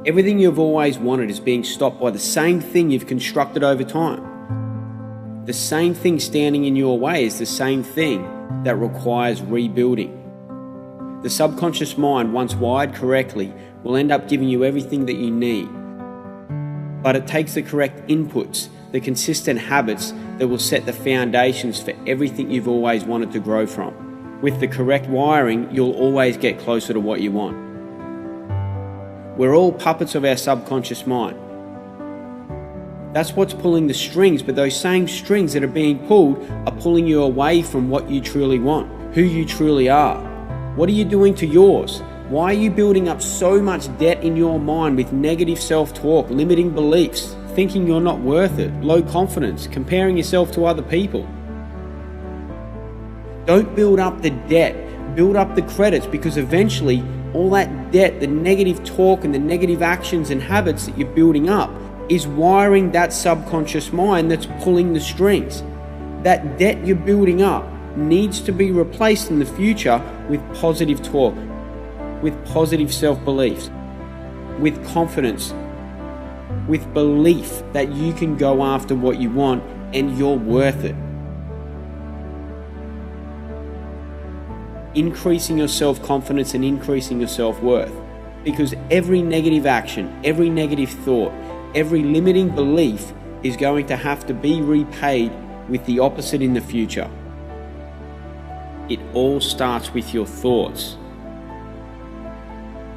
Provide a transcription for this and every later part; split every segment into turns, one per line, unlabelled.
Everything you've always wanted is being stopped by the same thing you've constructed over time. The same thing standing in your way is the same thing that requires rebuilding. The subconscious mind, once wired correctly, will end up giving you everything that you need. But it takes the correct inputs, the consistent habits that will set the foundations for everything you've always wanted to grow from. With the correct wiring, you'll always get closer to what you want. We're all puppets of our subconscious mind. That's what's pulling the strings, but those same strings that are being pulled are pulling you away from what you truly want, who you truly are. What are you doing to yours? Why are you building up so much debt in your mind with negative self-talk, limiting beliefs, thinking you're not worth it, low confidence, comparing yourself to other people? Don't build up the debt, build up the credits, because eventually all that debt, the negative talk and the negative actions and habits that you're building up is wiring that subconscious mind that's pulling the strings. That debt you're building up needs to be replaced in the future with positive talk, with positive self-beliefs, with confidence, with belief that you can go after what you want and you're worth it. Increasing your self-confidence and increasing your self-worth, because every negative action, every negative thought, every limiting belief is going to have to be repaid with the opposite in the future. It all starts with your thoughts.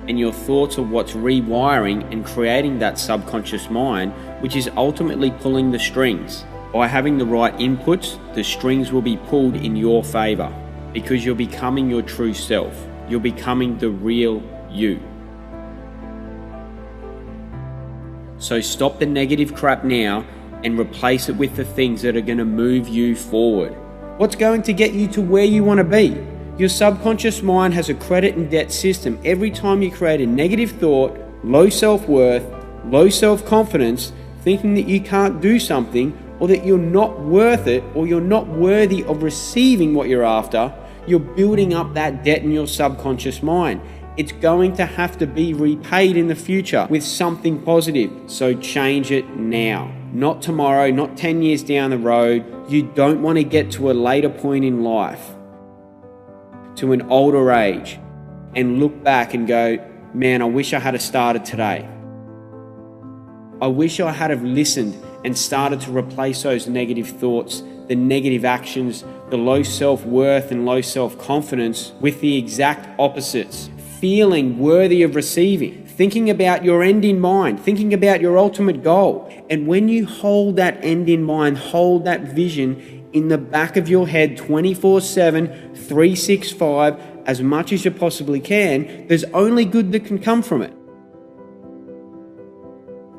And your thoughts are what's rewiring and creating that subconscious mind, which is ultimately pulling the strings. By having the right inputs, the strings will be pulled in your favor, because you're becoming your true self. You're becoming the real you. So stop the negative crap now and replace it with the things that are going to move you forward. What's going to get you to where you want to be? Your subconscious mind has a credit and debt system. Every time you create a negative thought, low self-worth, low self-confidence, thinking that you can't do something, or that you're not worth it, or you're not worthy of receiving what you're after, you're building up that debt in your subconscious mind. It's going to have to be repaid in the future with something positive. So change it now, not tomorrow, not 10 years down the road. You don't want to get to a later point in life, to an older age, and look back and go, man, I wish I had started today. I wish I had have listened and started to replace those negative thoughts, the negative actions, the low self-worth and low self-confidence with the exact opposites. Feeling worthy of receiving, thinking about your end in mind, thinking about your ultimate goal. And when you hold that end in mind, hold that vision in the back of your head 24/7, 365, as much as you possibly can, there's only good that can come from it.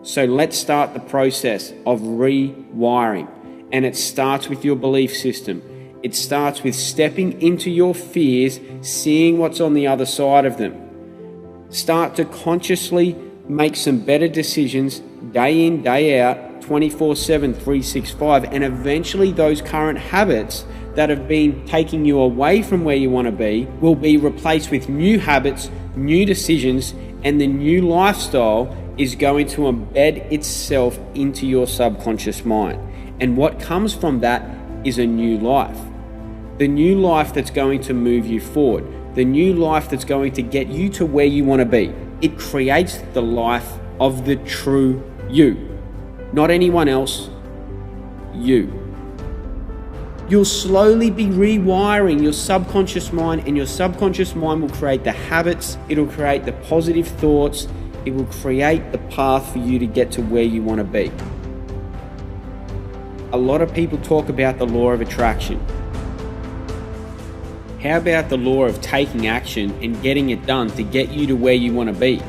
So let's start the process of rewiring. And it starts with your belief system. It starts with stepping into your fears, seeing what's on the other side of them. Start to consciously make some better decisions day in, day out, 24/7, 365, and eventually those current habits that have been taking you away from where you want to be will be replaced with new habits, new decisions, and the new lifestyle is going to embed itself into your subconscious mind. And what comes from that is a new life. The new life that's going to move you forward. The new life that's going to get you to where you want to be. It creates the life of the true you. Not anyone else, you. You'll slowly be rewiring your subconscious mind, and your subconscious mind will create the habits, it'll create the positive thoughts, it will create the path for you to get to where you want to be. A lot of people talk about the law of attraction. How about the law of taking action and getting it done to get you to where you want to be?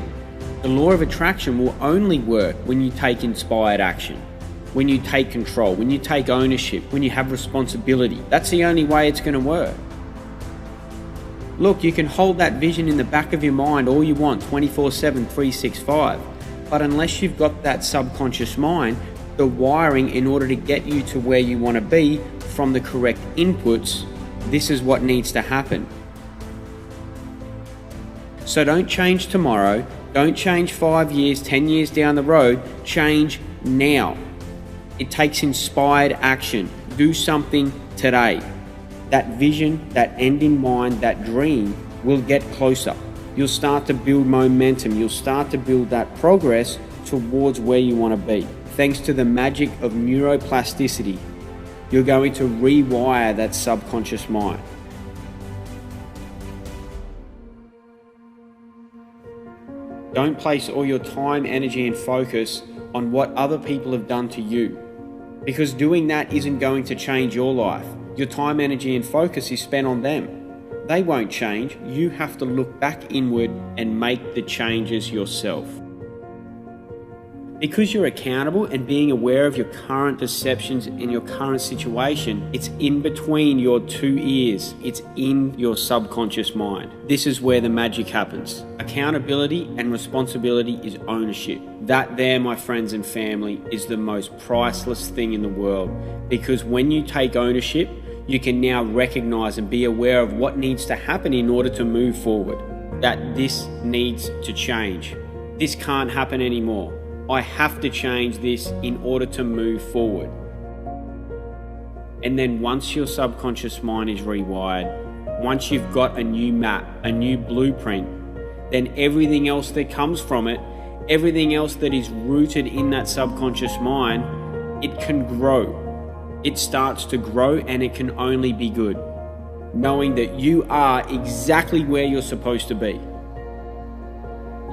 The law of attraction will only work when you take inspired action, when you take control, when you take ownership, when you have responsibility. That's the only way it's going to work. Look, you can hold that vision in the back of your mind all you want, 24/7, 365. But unless you've got that subconscious mind, the wiring in order to get you to where you want to be from the correct inputs, this is what needs to happen. So don't change tomorrow, Don't change 5 years, 10 years down the road. Change now. It takes inspired action. Do something today. That vision, that end in mind, that dream will get closer. You'll start to build momentum. You'll start to build that progress towards where you want to be. Thanks to the magic of neuroplasticity, you're going to rewire that subconscious mind. Don't place all your time, energy, and focus on what other people have done to you, because doing that isn't going to change your life. Your time, energy, and focus is spent on them. They won't change. You have to look back inward and make the changes yourself. Because you're accountable and being aware of your current perceptions in your current situation, it's in between your two ears. It's in your subconscious mind. This is where the magic happens. Accountability and responsibility is ownership. That there, my friends and family, is the most priceless thing in the world. Because when you take ownership, you can now recognize and be aware of what needs to happen in order to move forward. That this needs to change. This can't happen anymore. I have to change this in order to move forward. And then once your subconscious mind is rewired, once you've got a new map, a new blueprint, then everything else that comes from it, everything else that is rooted in that subconscious mind, it can grow. It starts to grow, and it can only be good, knowing that you are exactly where you're supposed to be.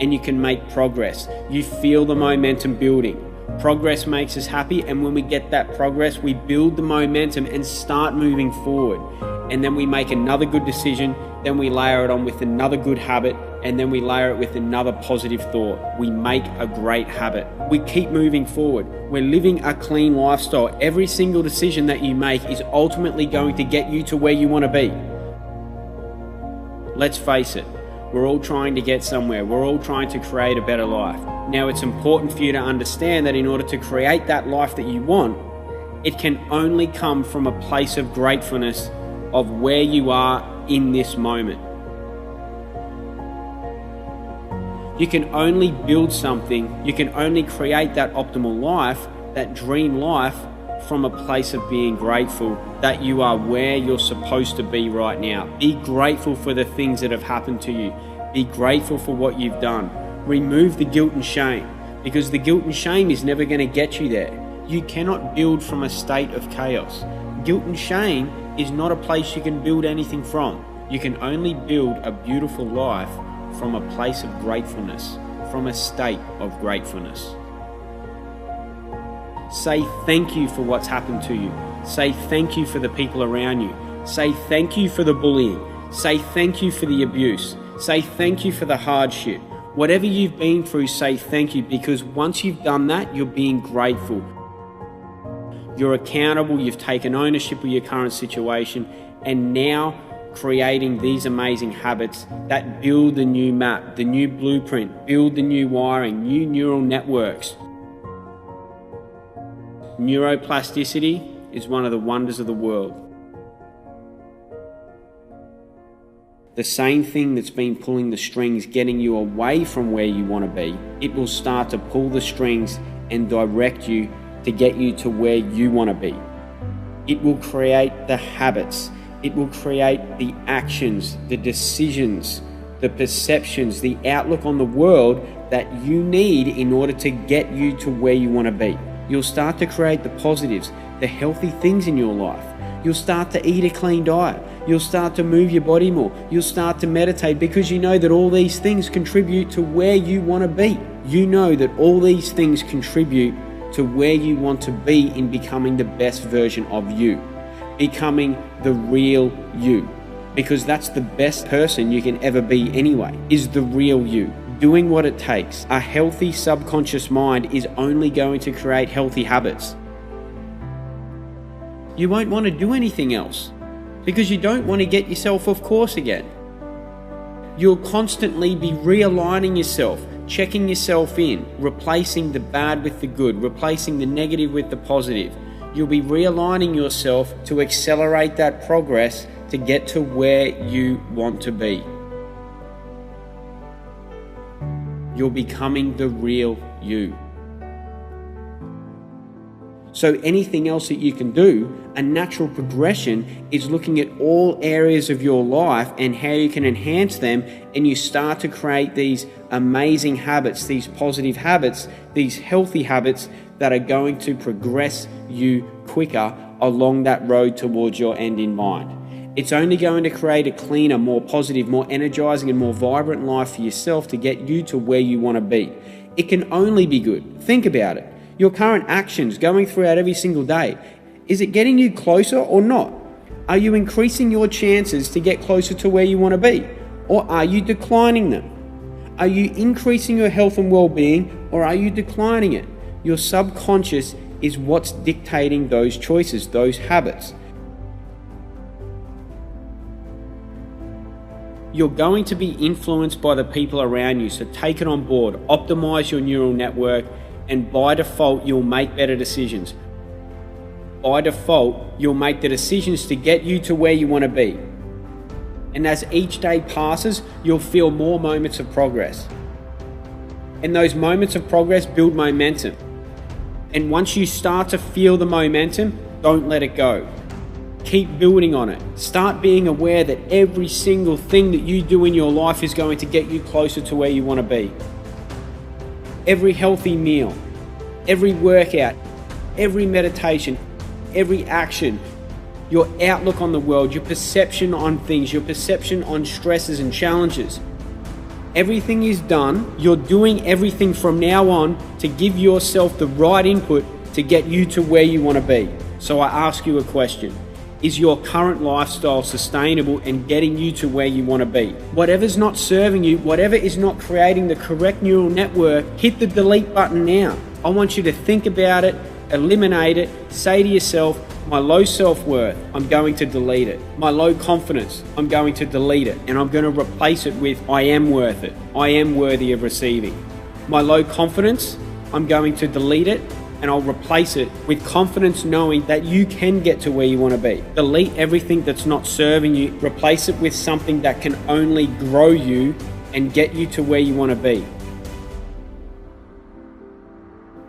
And you can make progress. You feel the momentum building. Progress makes us happy, and when we get that progress, we build the momentum and start moving forward. And then we make another good decision, then we layer it on with another good habit, and then we layer it with another positive thought. We make a great habit. We keep moving forward. We're living a clean lifestyle. Every single decision that you make is ultimately going to get you to where you want to be. Let's face it. We're all trying to get somewhere. We're all trying to create a better life. Now, it's important for you to understand that in order to create that life that you want, it can only come from a place of gratefulness of where you are in this moment. You can only build something, you can only create that optimal life, that dream life, from a place of being grateful that you are where you're supposed to be right now. Be grateful for the things that have happened to you. Be grateful for what you've done. Remove the guilt and shame, because the guilt and shame is never going to get you there. You cannot build from a state of chaos. Guilt and shame is not a place you can build anything from. You can only build a beautiful life from a place of gratefulness, from a state of gratefulness. Say thank you for what's happened to you. Say thank you for the people around you. Say thank you for the bullying. Say thank you for the abuse. Say thank you for the hardship. Whatever you've been through, say thank you, because once you've done that, you're being grateful. You're accountable, you've taken ownership of your current situation, and now creating these amazing habits that build the new map, the new blueprint, build the new wiring, new neural networks. Neuroplasticity is one of the wonders of the world. The same thing that's been pulling the strings, getting you away from where you want to be, it will start to pull the strings and direct you to get you to where you want to be. It will create the habits, it will create the actions, the decisions, the perceptions, the outlook on the world that you need in order to get you to where you want to be. You'll start to create the positives, the healthy things in your life. You'll start to eat a clean diet. You'll start to move your body more. You'll start to meditate, because you know that all these things contribute to where you want to be. You know that all these things contribute to where you want to be in becoming the best version of you, becoming the real you, because that's the best person you can ever be anyway, is the real you. Doing what it takes. A healthy subconscious mind is only going to create healthy habits. You won't want to do anything else, because you don't want to get yourself off course again. You'll constantly be realigning yourself, checking yourself in, replacing the bad with the good, replacing the negative with the positive. You'll be realigning yourself to accelerate that progress to get to where you want to be. you're becoming the real you. So anything else that you can do, a natural progression is looking at all areas of your life and how you can enhance them, and you start to create these amazing habits, these positive habits, these healthy habits that are going to progress you quicker along that road towards your end in mind. It's only going to create a cleaner, more positive, more energizing and more vibrant life for yourself to get you to where you want to be. It can only be good. Think about it. Your current actions going throughout every single day, is it getting you closer or not? Are you increasing your chances to get closer to where you want to be? Or are you declining them? Are you increasing your health and well-being, or are you declining it? Your subconscious is what's dictating those choices, those habits. You're going to be influenced by the people around you, so take it on board, optimize your neural network, and by default, you'll make better decisions. By default, you'll make the decisions to get you to where you want to be. And as each day passes, you'll feel more moments of progress. And those moments of progress build momentum. And once you start to feel the momentum, don't let it go. Keep building on it. Start being aware that every single thing that you do in your life is going to get you closer to where you want to be. Every healthy meal, every workout, every meditation, every action, your outlook on the world, your perception on things, your perception on stresses and challenges. Everything is done. You're doing everything from now on to give yourself the right input to get you to where you want to be. So I ask you a question. Is your current lifestyle sustainable and getting you to where you want to be? Whatever's not serving you, whatever is not creating the correct neural network, hit the delete button now. I want you to think about it, eliminate it, say to yourself, my low self-worth, I'm going to delete it. My low confidence, I'm going to delete it. And I'm going to replace it with, I am worth it. I am worthy of receiving. My low confidence, I'm going to delete it, and I'll replace it with confidence, knowing that you can get to where you want to be. Delete everything that's not serving you. Replace it with something that can only grow you and get you to where you want to be.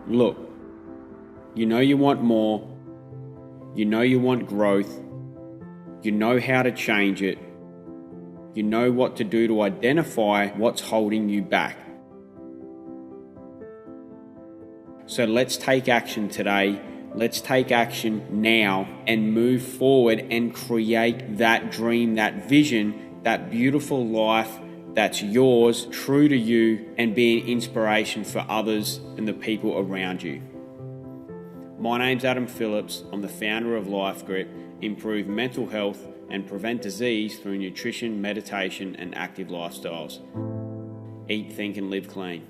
Look, you know you want more. You know you want growth. You know how to change it. You know what to do to identify what's holding you back. So let's take action today. Let's take action now and move forward and create that dream, that vision, that beautiful life that's yours, true to you, and be an inspiration for others and the people around you. My name's Adam Phillips. I'm the founder of Life Grip. Improve mental health and prevent disease through nutrition, meditation, and active lifestyles. Eat, think, and live clean.